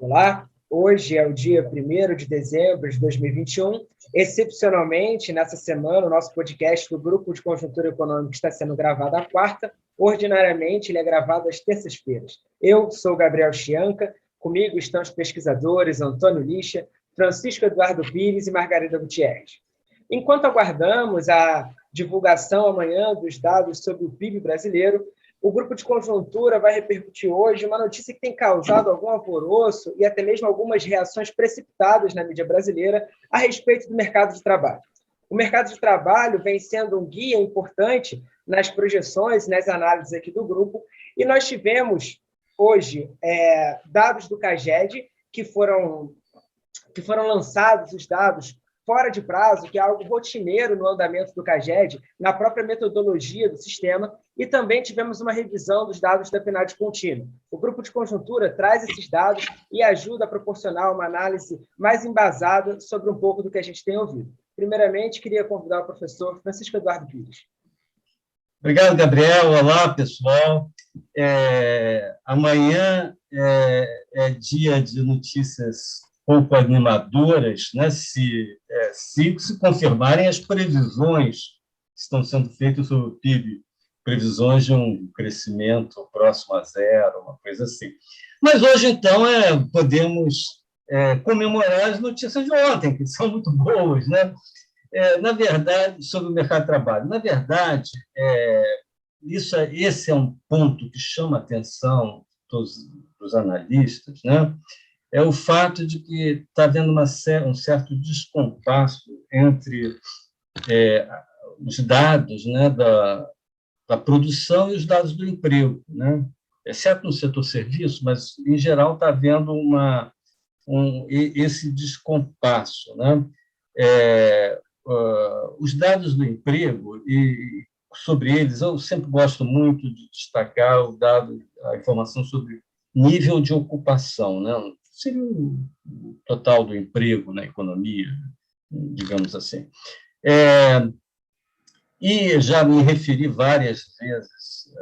Olá, hoje é o dia 1º de dezembro de 2021. Excepcionalmente, nessa semana, o nosso podcast do Grupo de Conjuntura Econômica está sendo gravado à quarta. Ordinariamente, ele é gravado às terças-feiras. Eu sou o Gabriel Chianca, comigo estão os pesquisadores Antônio Lixa, Francisco Eduardo Pires e Margarida Gutierrez. Enquanto aguardamos a divulgação amanhã dos dados sobre o PIB brasileiro, o Grupo de Conjuntura vai repercutir hoje uma notícia que tem causado algum alvoroço e até mesmo algumas reações precipitadas na mídia brasileira a respeito do mercado de trabalho. O mercado de trabalho vem sendo um guia importante nas projeções, nas análises aqui do grupo, e nós tivemos hoje dados do CAGED que foram lançados, os dados fora de prazo, que é algo rotineiro no andamento do CAGED, na própria metodologia do sistema, e também tivemos uma revisão dos dados da PNAD contínua. O Grupo de Conjuntura traz esses dados e ajuda a proporcionar uma análise mais embasada sobre um pouco do que a gente tem ouvido. Primeiramente, queria convidar o professor Francisco Eduardo Pires. Obrigado, Gabriel. Olá, pessoal. Amanhã é dia de notícias pouco animadoras, né, se confirmarem as previsões que estão sendo feitas sobre o PIB, previsões de um crescimento próximo a zero, uma coisa assim. Mas hoje, então, podemos comemorar as notícias de ontem, que são muito boas, né? Na verdade, sobre o mercado de trabalho. Na verdade, esse é um ponto que chama a atenção dos analistas, né? É o fato de que está havendo um certo descompasso entre os dados, né, da produção e os dados do emprego, né? Exceto no setor serviço, mas, em geral, está havendo esse descompasso, né? Os dados do emprego, e sobre eles, eu sempre gosto muito de destacar a informação sobre nível de ocupação, né? Seria o total do emprego na economia, digamos assim. E já me referi várias vezes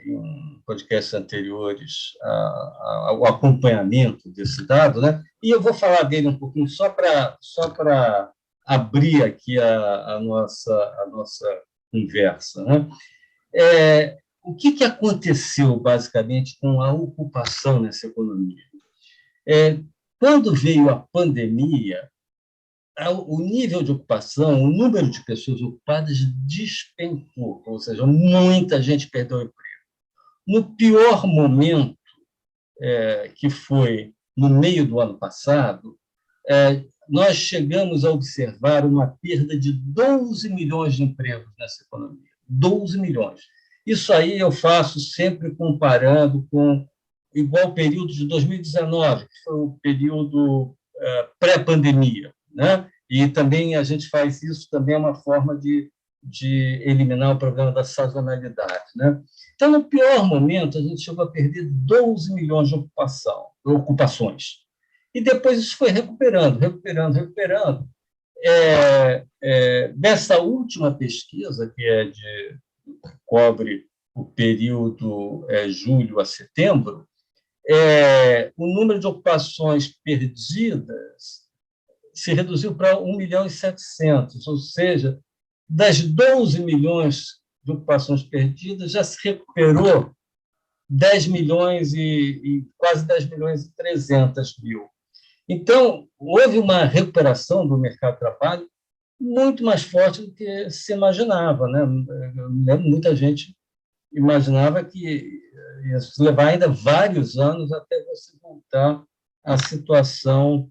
em podcasts anteriores ao acompanhamento desse dado, né? E eu vou falar dele um pouquinho só para abrir aqui a nossa conversa, né? O que aconteceu, basicamente, com a ocupação nessa economia? Quando veio a pandemia, o nível de ocupação, o número de pessoas ocupadas despencou, ou seja, muita gente perdeu o emprego. No pior momento, que foi no meio do ano passado, nós chegamos a observar uma perda de 12 milhões de empregos nessa economia. 12 milhões. Isso aí eu faço sempre comparando com igual período de 2019, que foi o período pré-pandemia, né? E também a gente faz isso, também é uma forma de eliminar o problema da sazonalidade, né? Então, no pior momento, a gente chegou a perder 12 milhões de ocupações. E depois isso foi recuperando. Nessa última pesquisa, que cobre o período julho a setembro, o número de ocupações perdidas se reduziu para 1.700.000, ou seja, das 12 milhões de ocupações perdidas, já se recuperou 10 milhões e quase 10 milhões e 300 mil. Então, houve uma recuperação do mercado de trabalho muito mais forte do que se imaginava, né? Muita gente imaginava que ia levar ainda vários anos até você voltar à situação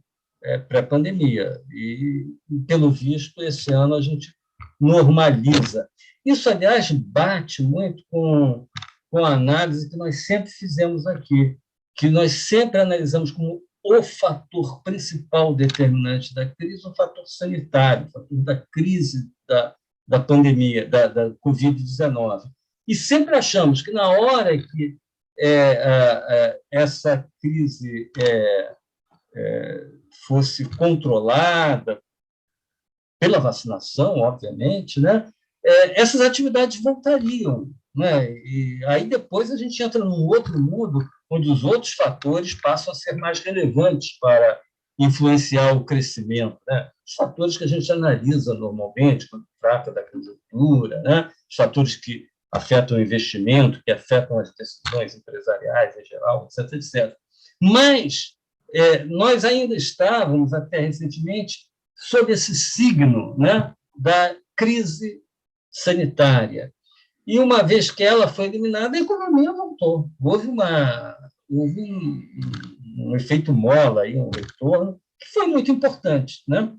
pré-pandemia. E, pelo visto, esse ano a gente normaliza. Isso, aliás, bate muito com a análise que nós sempre fizemos aqui, que nós sempre analisamos como o fator principal determinante da crise, o fator sanitário, o fator da crise da pandemia, da Covid-19. E sempre achamos que, na hora que essa crise fosse controlada pela vacinação, obviamente, né, essas atividades voltariam, né? E aí depois a gente entra num outro mundo onde os outros fatores passam a ser mais relevantes para influenciar o crescimento, né? Os fatores que a gente analisa normalmente quando trata da conjuntura, né? Os fatores que afetam o investimento, que afetam as decisões empresariais em geral, etc., etc. Mas nós ainda estávamos, até recentemente, sob esse signo, né, da crise sanitária. E, uma vez que ela foi eliminada, a economia voltou. Houve um efeito mola, aí, um retorno, que foi muito importante. Né?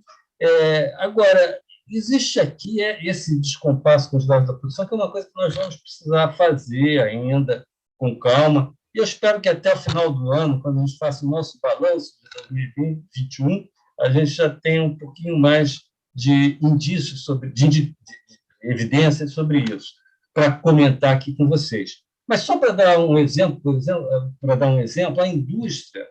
Agora, existe aqui esse descompasso com os dados da produção, que é uma coisa que nós vamos precisar fazer ainda com calma. E eu espero que até o final do ano, quando a gente faça o nosso balanço de 2021, a gente já tenha um pouquinho mais de indícios, de evidências sobre isso, para comentar aqui com vocês. Mas só para dar um exemplo, a indústria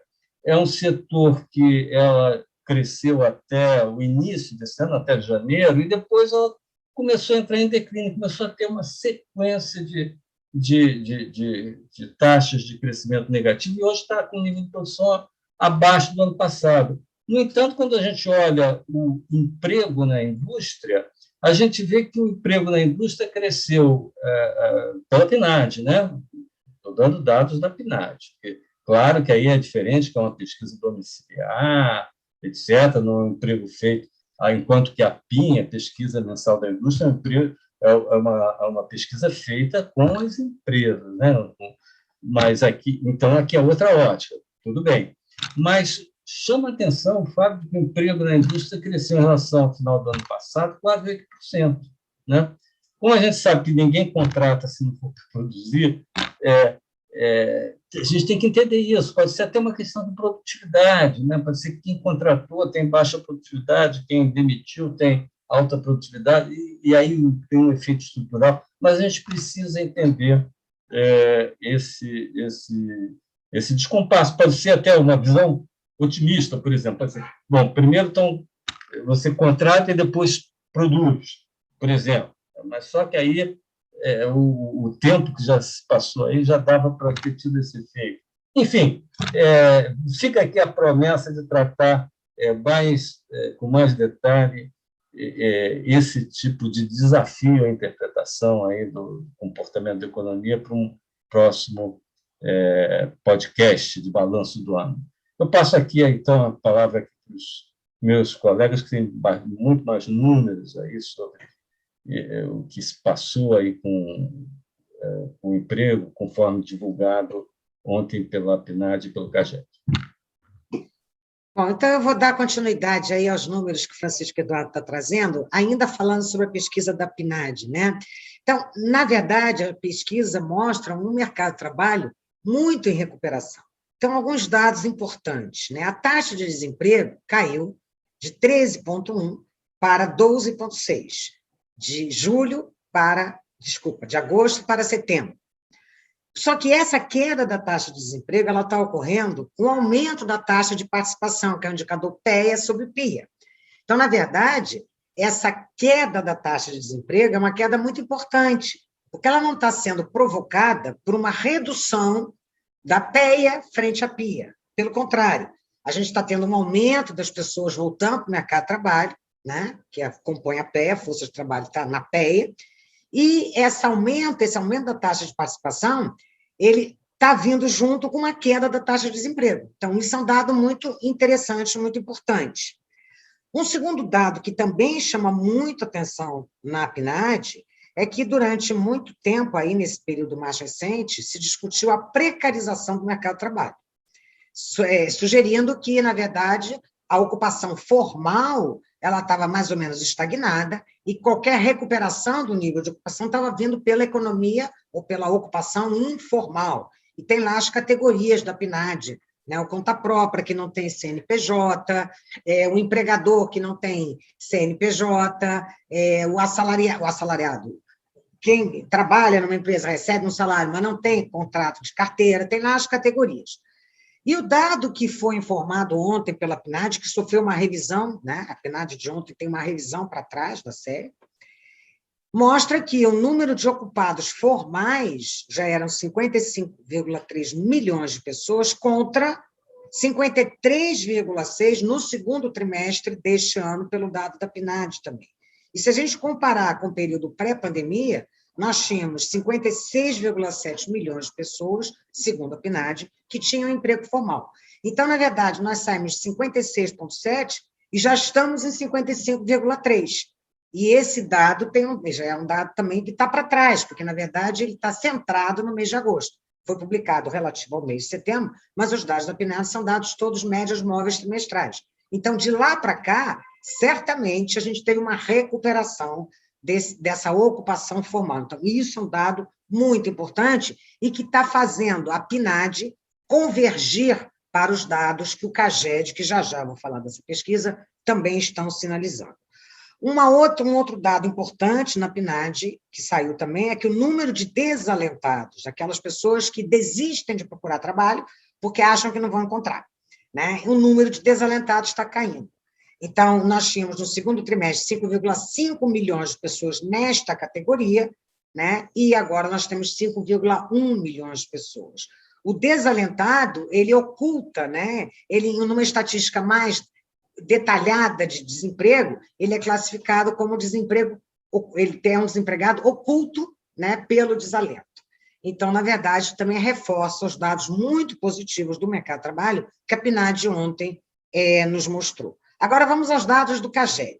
é um setor que ela cresceu até o início desse ano, até janeiro, e depois ela começou a entrar em declínio, começou a ter uma sequência de taxas de crescimento negativo, e hoje está com um nível de produção abaixo do ano passado. No entanto, quando a gente olha o emprego na indústria, a gente vê que o emprego na indústria cresceu pela PNAD, né? Estou dando dados da PNAD. Claro que aí é diferente, que é uma pesquisa domiciliar, etc., no emprego feito, enquanto que a PIN, a pesquisa mensal da indústria, é uma pesquisa feita com as empresas, né? Mas aqui é outra ótica, tudo bem. Mas chama a atenção o fato de que o emprego na indústria cresceu em relação ao final do ano passado quase 8%. Né? Como a gente sabe que ninguém contrata se não for produzir, a gente tem que entender isso. Pode ser até uma questão de produtividade, né? Pode ser que quem contratou tem baixa produtividade, quem demitiu tem alta produtividade, e aí tem um efeito estrutural, mas a gente precisa entender esse descompasso. Pode ser até uma visão otimista, por exemplo. Pode ser, bom, primeiro então, você contrata e depois produz, por exemplo. Mas só que aí o tempo que já se passou aí já dava para ter tido esse efeito. Enfim, fica aqui a promessa de tratar com mais detalhe esse tipo de desafio à interpretação aí do comportamento da economia para um próximo podcast de balanço do ano. Eu passo aqui, então, a palavra para os meus colegas, que têm muito mais números aí sobre o que se passou aí com o emprego, conforme divulgado ontem pela PNAD e pelo CAGED. Bom, então eu vou dar continuidade aí aos números que o Francisco Eduardo está trazendo, ainda falando sobre a pesquisa da PNAD, né? Então, na verdade, a pesquisa mostra um mercado de trabalho muito em recuperação. Então, alguns dados importantes, né? A taxa de desemprego caiu de 13,1 para 12,6, de agosto para setembro. Só que essa queda da taxa de desemprego ela está ocorrendo com o aumento da taxa de participação, que é o indicador PEA sobre PIA. Então, na verdade, essa queda da taxa de desemprego é uma queda muito importante, porque ela não está sendo provocada por uma redução da PEA frente à PIA. Pelo contrário, a gente está tendo um aumento das pessoas voltando para o mercado de trabalho, né, que compõe a PEA, a força de trabalho está na PEA, e esse aumento da taxa de participação, ele está vindo junto com uma queda da taxa de desemprego. Então, isso é um dado muito interessante, muito importante. Um segundo dado que também chama muito atenção na PNAD é que, durante muito tempo, aí, nesse período mais recente, se discutiu a precarização do mercado de trabalho, sugerindo que, na verdade, a ocupação formal ela estava mais ou menos estagnada e qualquer recuperação do nível de ocupação estava vindo pela economia ou pela ocupação informal. E tem lá as categorias da PNAD, né? O conta própria, que não tem CNPJ, o empregador que não tem CNPJ, o assalariado. Quem trabalha numa empresa recebe um salário, mas não tem contrato de carteira, tem lá as categorias. E o dado que foi informado ontem pela PNAD, que sofreu uma revisão, né? A PNAD de ontem tem uma revisão para trás da série, mostra que o número de ocupados formais já eram 55,3 milhões de pessoas contra 53,6 no segundo trimestre deste ano, pelo dado da PNAD também. E se a gente comparar com o período pré-pandemia, nós tínhamos 56,7 milhões de pessoas, segundo a PNAD, que tinham emprego formal. Então, na verdade, nós saímos de 56,7 e já estamos em 55,3. E esse dado já é um dado também que está para trás, porque, na verdade, ele está centrado no mês de agosto. Foi publicado relativo ao mês de setembro, mas os dados da PNAD são dados todos médias móveis trimestrais. Então, de lá para cá, certamente a gente teve uma recuperação dessa ocupação formal. Então, isso é um dado muito importante e que está fazendo a PNAD convergir para os dados que o CAGED, que já vou falar dessa pesquisa, também estão sinalizando. Um outro dado importante na PNAD, que saiu também, é que o número de desalentados, aquelas pessoas que desistem de procurar trabalho porque acham que não vão encontrar, né? O número de desalentados está caindo. Então, nós tínhamos, no segundo trimestre, 5,5 milhões de pessoas nesta categoria, né? E agora nós temos 5,1 milhões de pessoas. O desalentado, ele oculta, né? Ele, numa estatística mais detalhada de desemprego, ele é classificado como desemprego, ele tem um desempregado oculto, né, pelo desalento. Então, na verdade, também reforça os dados muito positivos do mercado de trabalho que a PNAD ontem nos mostrou. Agora, vamos aos dados do CAGED.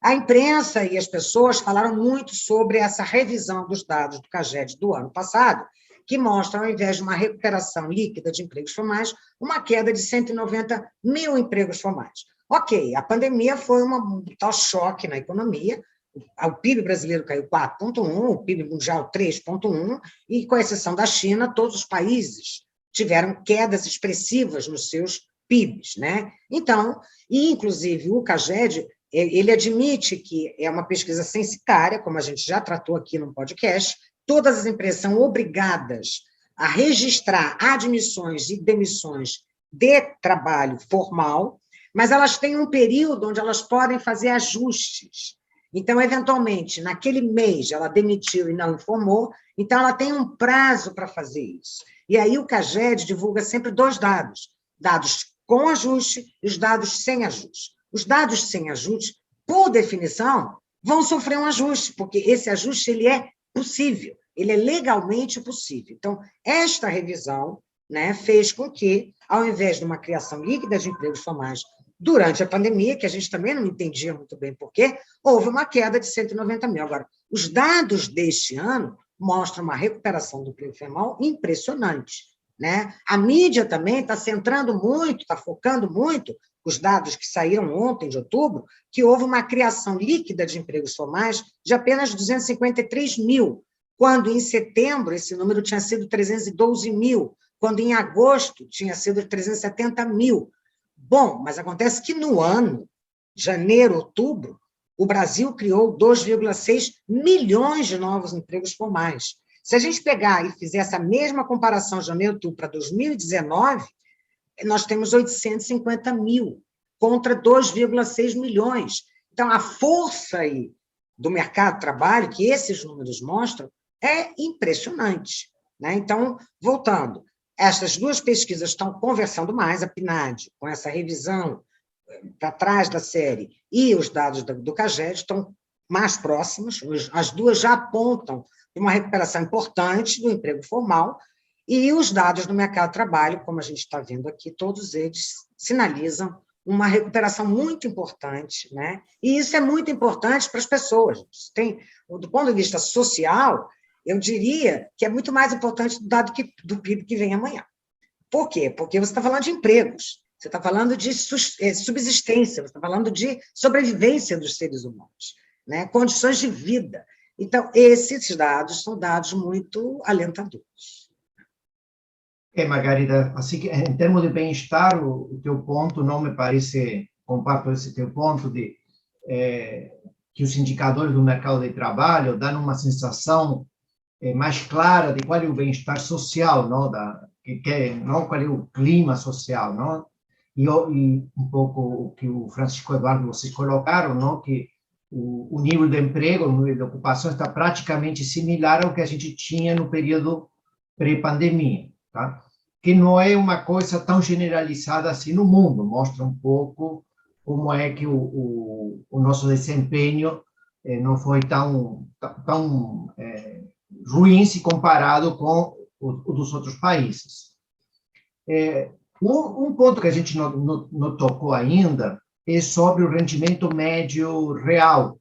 A imprensa e as pessoas falaram muito sobre essa revisão dos dados do CAGED do ano passado, que mostra, ao invés de uma recuperação líquida de empregos formais, uma queda de 190 mil empregos formais. Ok, a pandemia foi um tal choque na economia, o PIB brasileiro caiu 4,1%, o PIB mundial 3,1%, e, com exceção da China, todos os países tiveram quedas expressivas nos seus PIBs, né? Então, e inclusive o CAGED, ele admite que é uma pesquisa censitária, como a gente já tratou aqui no podcast, todas as empresas são obrigadas a registrar admissões e demissões de trabalho formal, mas elas têm um período onde elas podem fazer ajustes. Então, eventualmente, naquele mês, ela demitiu e não informou, então ela tem um prazo para fazer isso. E aí o CAGED divulga sempre dois dados com ajuste e os dados sem ajuste. Os dados sem ajuste, por definição, vão sofrer um ajuste, porque esse ajuste ele é possível, ele é legalmente possível. Então, esta revisão, né, fez com que, ao invés de uma criação líquida de empregos formais durante a pandemia, que a gente também não entendia muito bem por quê, houve uma queda de 190 mil. Agora, os dados deste ano mostram uma recuperação do emprego formal impressionante, né? A mídia também está centrando muito, está focando muito, os dados que saíram ontem, de outubro, que houve uma criação líquida de empregos formais de apenas 253 mil, quando em setembro esse número tinha sido 312 mil, quando em agosto tinha sido 370 mil. Bom, mas acontece que no ano, janeiro, outubro, o Brasil criou 2,6 milhões de novos empregos formais. Se a gente pegar e fizer essa mesma comparação janeiro-outubro para 2019, nós temos 850 mil contra 2,6 milhões. Então, a força aí do mercado de trabalho, que esses números mostram, é impressionante, né? Então, voltando, essas duas pesquisas estão conversando mais, a PNAD, com essa revisão para trás da série, e os dados do CAGED estão mais próximos, as duas já apontam uma recuperação importante do emprego formal, e os dados do mercado de trabalho, como a gente está vendo aqui, todos eles sinalizam uma recuperação muito importante, né? E isso é muito importante para as pessoas. Do ponto de vista social, eu diria que é muito mais importante do dado do PIB que vem amanhã. Por quê? Porque você está falando de empregos, você está falando de subsistência, você está falando de sobrevivência dos seres humanos, né? Condições de vida. Então, esses dados são dados muito alentadores. Margarida, assim que em termos de bem-estar, o teu ponto não me parece, comparto esse teu ponto de que os indicadores do mercado de trabalho dão uma sensação mais clara de qual é o bem-estar social, não, não qual é o clima social, não? E um pouco o que o Francisco Eduardo vocês colocaram, não, que o nível de emprego, o nível de ocupação está praticamente similar ao que a gente tinha no período pré-pandemia, tá? Que não é uma coisa tão generalizada assim no mundo, mostra um pouco como é que o nosso desempenho não foi tão ruim se comparado com o dos outros países. Um ponto que a gente não tocou ainda é sobre o rendimento médio real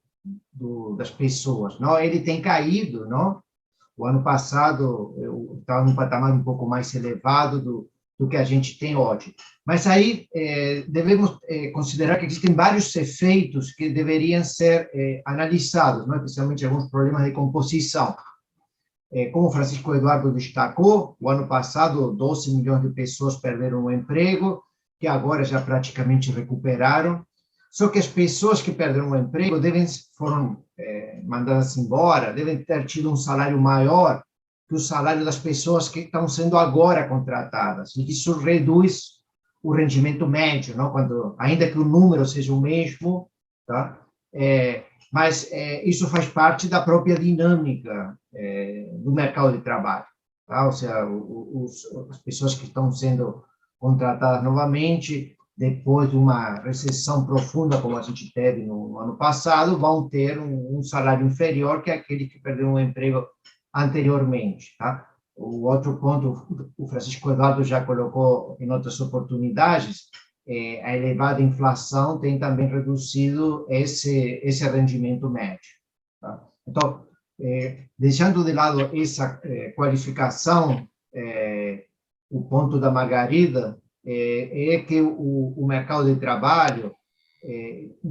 das pessoas, não? Ele tem caído, não? O ano passado estava num patamar um pouco mais elevado do que a gente tem hoje. Mas aí devemos considerar que existem vários efeitos que deveriam ser analisados, não? Especialmente alguns problemas de composição. Como o Francisco Eduardo destacou, o ano passado 12 milhões de pessoas perderam o emprego, que agora já praticamente recuperaram. Só que as pessoas que perderam o emprego foram mandadas embora, devem ter tido um salário maior que o salário das pessoas que estão sendo agora contratadas. E isso reduz o rendimento médio, não? Ainda que o número seja o mesmo, tá? Mas isso faz parte da própria dinâmica do mercado de trabalho, tá? Ou seja, as pessoas que estão sendo contratadas novamente, depois de uma recessão profunda, como a gente teve no ano passado, vão ter um salário inferior que aquele que perdeu um emprego anteriormente, tá? O outro ponto, o Francisco Eduardo já colocou em outras oportunidades, a elevada inflação tem também reduzido esse rendimento médio, tá? Então, deixando de lado essa qualificação, o ponto da Margarida é que o mercado de trabalho,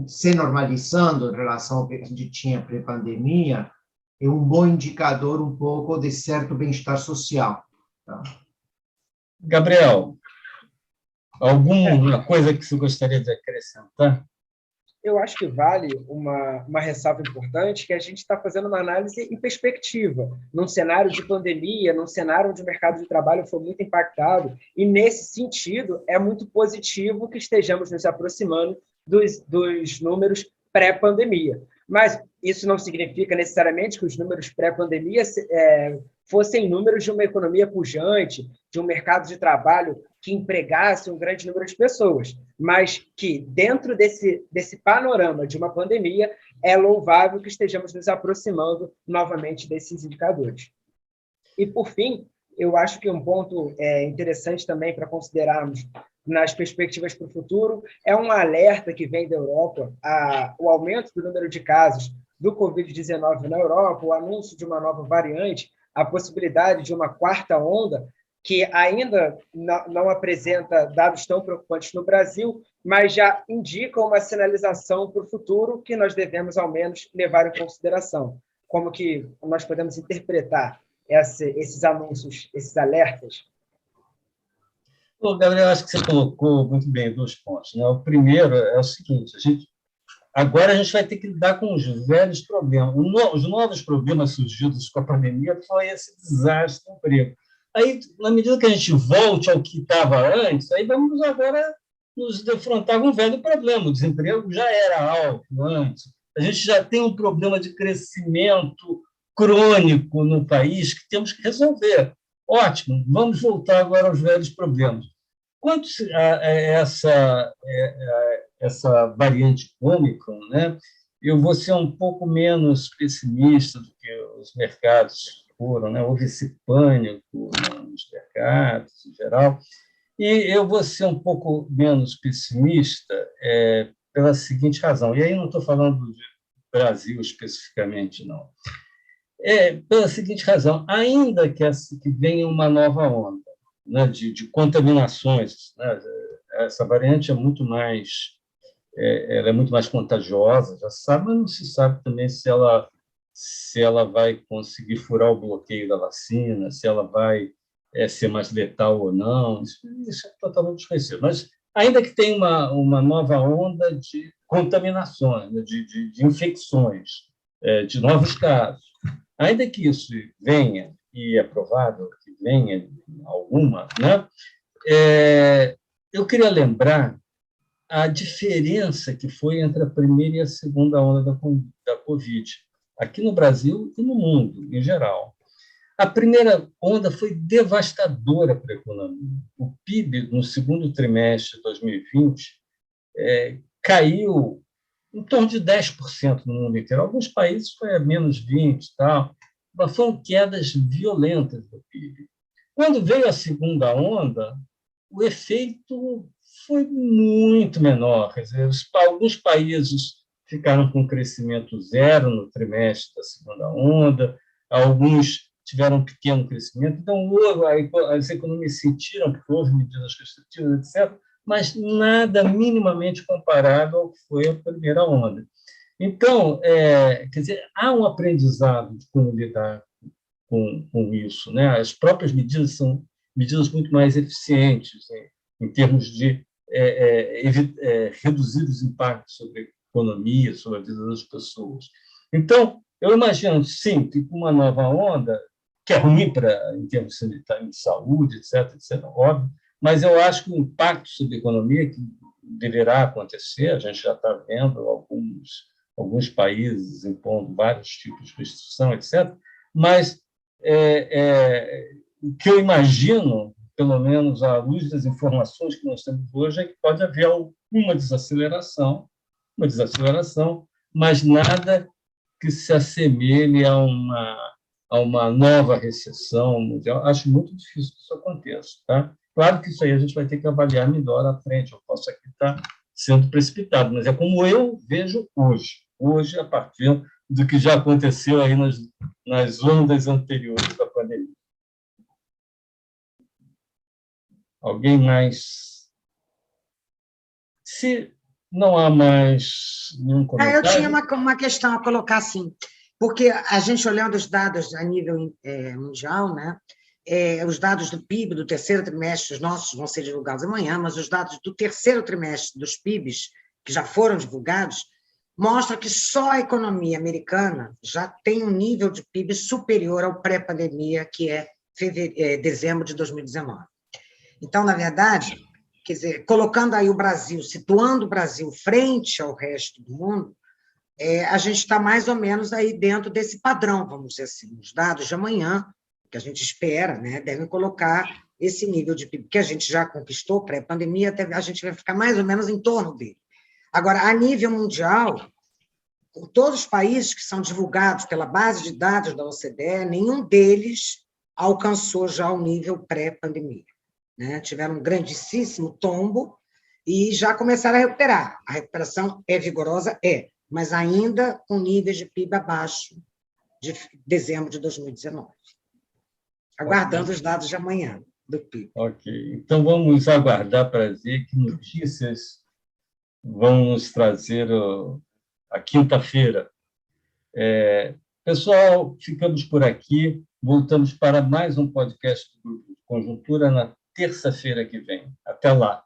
se normalizando em relação ao que a gente tinha pré-pandemia, é um bom indicador um pouco de certo bem-estar social, tá? Gabriel, alguma coisa que você gostaria de acrescentar? Eu acho que vale uma ressalva importante, que a gente está fazendo uma análise em perspectiva, num cenário de pandemia, num cenário onde o mercado de trabalho foi muito impactado, e, nesse sentido, é muito positivo que estejamos nos aproximando dos números pré-pandemia. Mas isso não significa necessariamente que os números pré-pandemia fossem números de uma economia pujante, de um mercado de trabalho que empregasse um grande número de pessoas, mas que, dentro desse panorama de uma pandemia, é louvável que estejamos nos aproximando novamente desses indicadores. E, por fim, eu acho que um ponto interessante também para considerarmos nas perspectivas para o futuro é um alerta que vem da Europa, o aumento do número de casos do Covid-19 na Europa, o anúncio de uma nova variante, a possibilidade de uma quarta onda, que ainda não apresenta dados tão preocupantes no Brasil, mas já indica uma sinalização para o futuro que nós devemos, ao menos, levar em consideração. Como que nós podemos interpretar esses anúncios, esses alertas? Bom, Gabriel, acho que você colocou muito bem 2 pontos, né? O primeiro é o seguinte: agora a gente vai ter que lidar com os velhos problemas. Os novos problemas surgidos com a pandemia foi esse desastre do emprego. Aí, na medida que a gente volte ao que estava antes, aí vamos agora nos defrontar com um velho problema. O desemprego já era alto antes. A gente já tem um problema de crescimento crônico no país que temos que resolver. Ótimo, vamos voltar agora aos velhos problemas. Quanto a essa variante Ômicron, né, eu vou ser um pouco menos pessimista do que os mercados foram, né? Houve esse pânico nos mercados em geral, e eu vou ser um pouco menos pessimista pela seguinte razão, e aí não estou falando do Brasil especificamente, não. Pela seguinte razão: ainda que venha uma nova onda, né, de contaminações, né, essa variante ela é muito mais contagiosa, já se sabe, mas não se sabe também se ela vai conseguir furar o bloqueio da vacina, se ela vai ser mais letal ou não, isso é totalmente desconhecido. Mas, ainda que tenha uma nova onda de contaminações, né, de infecções, de novos casos, ainda que isso venha, e é provável que venha alguma, né, eu queria lembrar a diferença que foi entre a primeira e a segunda onda da Covid, aqui no Brasil e no mundo, em geral. A primeira onda foi devastadora para a economia. O PIB, no segundo trimestre de 2020, caiu em torno de 10% no mundo inteiro. Alguns países foi a menos 20%, tal, mas foram quedas violentas do PIB. Quando veio a segunda onda, o efeito foi muito menor. Quer dizer, alguns países ficaram com crescimento zero no trimestre da segunda onda, alguns tiveram um pequeno crescimento. Então, as economias sentiram que houve medidas restritivas, etc., mas nada minimamente comparável ao que foi a primeira onda. Então, quer dizer, há um aprendizado de como lidar com isso, né? As próprias medidas são medidas muito mais eficientes em termos de reduzir os impactos sobre a economia, sobre a vida das pessoas. Então, eu imagino, sim, que com uma nova onda, que é ruim em termos sanitários, de saúde, etc., óbvio, mas eu acho que o impacto sobre a economia que deverá acontecer, a gente já está vendo alguns países impondo vários tipos de restrição, etc., mas o que eu imagino, pelo menos à luz das informações que nós temos hoje, é que pode haver uma desaceleração, mas nada que se assemelhe a uma nova recessão mundial. Acho muito difícil que isso aconteça. Tá? Claro que isso aí a gente vai ter que avaliar melhor à frente. Eu posso aqui estar sendo precipitado, mas é como eu vejo hoje, a partir do que já aconteceu aí nas ondas anteriores da pandemia. Alguém mais? Se não há mais nenhum comentário... Eu tinha uma questão a colocar assim, porque a gente olhando os dados a nível mundial, né? Os dados do PIB do terceiro trimestre, os nossos vão ser divulgados amanhã, mas os dados do terceiro trimestre dos PIBs, que já foram divulgados, mostram que só a economia americana já tem um nível de PIB superior ao pré-pandemia, que é dezembro de 2019. Então, na verdade, quer dizer, colocando aí o Brasil, situando o Brasil frente ao resto do mundo, a gente está mais ou menos aí dentro desse padrão, vamos dizer assim. Os dados de amanhã, que a gente espera, né, devem colocar esse nível de PIB, que a gente já conquistou pré-pandemia, a gente vai ficar mais ou menos em torno dele. Agora, a nível mundial, todos os países que são divulgados pela base de dados da OCDE, nenhum deles alcançou já o nível pré-pandemia. Né? Tiveram um grandíssimo tombo e já começaram a recuperar. A recuperação é vigorosa? Mas ainda com níveis de PIB abaixo de dezembro de 2019. Aguardando os dados de amanhã do PIB. Ok. Então, vamos aguardar para ver que notícias vão nos trazer a quinta-feira. Pessoal, ficamos por aqui. Voltamos para mais um podcast do Grupo de Conjuntura na terça-feira que vem. Até lá.